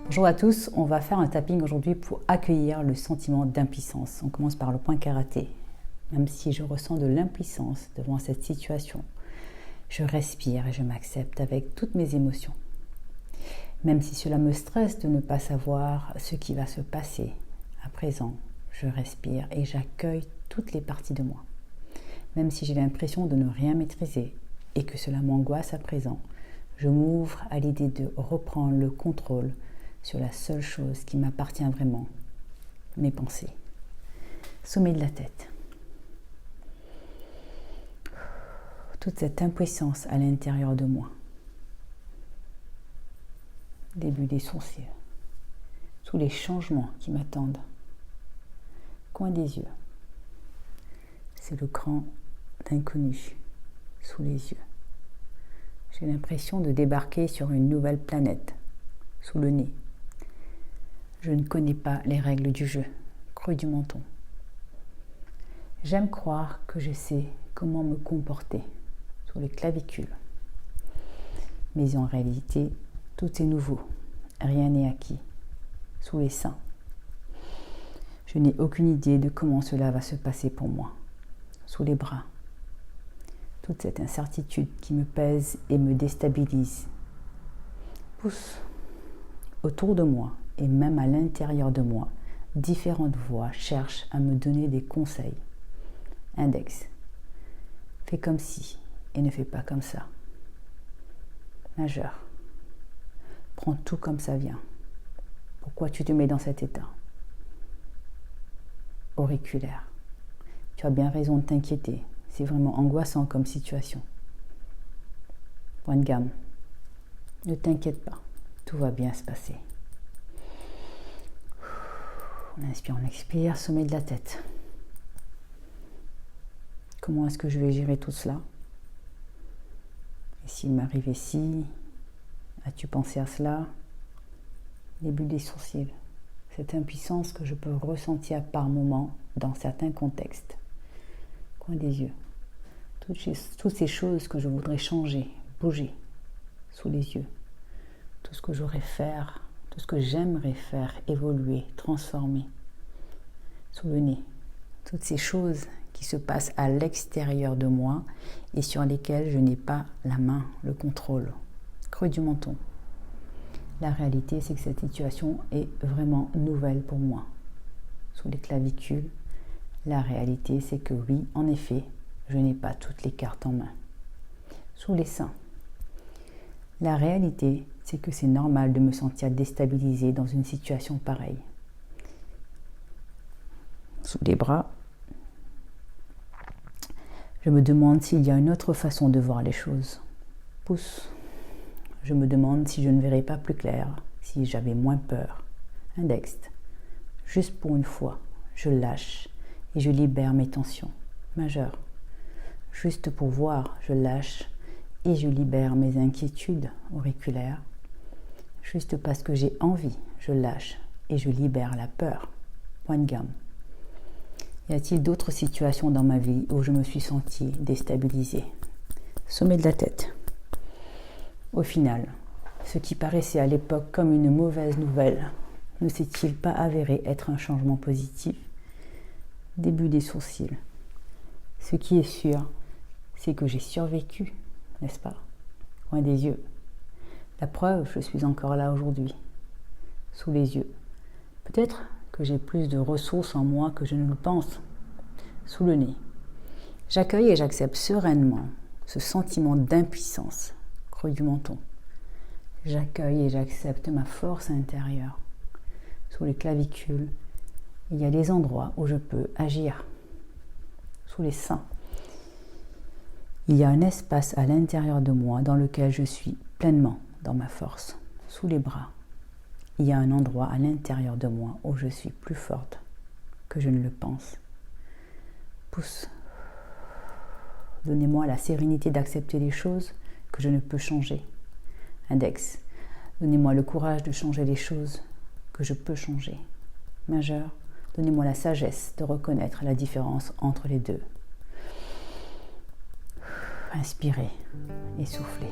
Bonjour à tous, on va faire un tapping aujourd'hui pour accueillir le sentiment d'impuissance. On commence par le point karaté. Même si je ressens de l'impuissance devant cette situation, je respire et je m'accepte avec toutes mes émotions. Même si cela me stresse de ne pas savoir ce qui va se passer, à présent, je respire et j'accueille toutes les parties de moi. Même si j'ai l'impression de ne rien maîtriser et que cela m'angoisse à présent, je m'ouvre à l'idée de reprendre le contrôle sur la seule chose qui m'appartient vraiment, mes pensées. Sommet de la tête. Toute cette impuissance à l'intérieur de moi. Début des sourcils. Tous les changements qui m'attendent. Coin des yeux. C'est le grand inconnu sous les yeux. J'ai l'impression de débarquer sur une nouvelle planète, sous le nez. Je ne connais pas les règles du jeu, creux du menton. J'aime croire que je sais comment me comporter, sous les clavicules. Mais en réalité, tout est nouveau, rien n'est acquis, sous les seins. Je n'ai aucune idée de comment cela va se passer pour moi, sous les bras. Toute cette incertitude qui me pèse et me déstabilise. Pousse autour de moi et même à l'intérieur de moi, différentes voix cherchent à me donner des conseils. Index. Fais comme si et ne fais pas comme ça. Majeur. Prends tout comme ça vient. Pourquoi tu te mets dans cet état? Auriculaire. Tu as bien raison de t'inquiéter. C'est vraiment angoissant comme situation. Point de gamme. Ne t'inquiète pas. Tout va bien se passer. On inspire, on expire, sommet de la tête. Comment est-ce que je vais gérer tout cela? Et s'il m'arrivait ci, as-tu pensé à cela? Début des sourcils. Cette impuissance que je peux ressentir par moments dans certains contextes. Coin des yeux. Toutes ces choses que je voudrais changer, bouger, sous les yeux. Tout ce que j'aurais faire, tout ce que j'aimerais faire, évoluer, transformer, sous le nez. Toutes ces choses qui se passent à l'extérieur de moi et sur lesquelles je n'ai pas la main, le contrôle. Creux du menton. La réalité, c'est que cette situation est vraiment nouvelle pour moi. Sous les clavicules, la réalité, c'est que oui, en effet, je n'ai pas toutes les cartes en main. Sous les seins. La réalité, c'est que c'est normal de me sentir déstabilisée dans une situation pareille. Sous les bras, je me demande s'il y a une autre façon de voir les choses. Pouce. Je me demande si je ne verrais pas plus clair, si j'avais moins peur. Index. Juste pour une fois, je lâche et je libère mes tensions. Majeur. Juste pour voir, je lâche et je libère mes inquiétudes auriculaires. Juste parce que j'ai envie, je lâche et je libère la peur. Point de gamme. Y a-t-il d'autres situations dans ma vie où je me suis sentie déstabilisée? Sommet de la tête. Au final, ce qui paraissait à l'époque comme une mauvaise nouvelle ne s'est-il pas avéré être un changement positif? Début des sourcils. Ce qui est sûr, c'est que j'ai survécu, n'est-ce pas? Coin des yeux. La preuve, je suis encore là aujourd'hui, sous les yeux. Peut-être que j'ai plus de ressources en moi que je ne le pense, sous le nez. J'accueille et j'accepte sereinement ce sentiment d'impuissance, creux du menton. J'accueille et j'accepte ma force intérieure. Sous les clavicules, il y a des endroits où je peux agir. Sous les seins. Il y a un espace à l'intérieur de moi dans lequel je suis pleinement dans ma force. Sous les bras, il y a un endroit à l'intérieur de moi où je suis plus forte que je ne le pense. Pouce. Donnez-moi la sérénité d'accepter les choses que je ne peux changer. Index. Donnez-moi le courage de changer les choses que je peux changer. Majeur. Donnez-moi la sagesse de reconnaître la différence entre les deux. Inspirez et soufflez.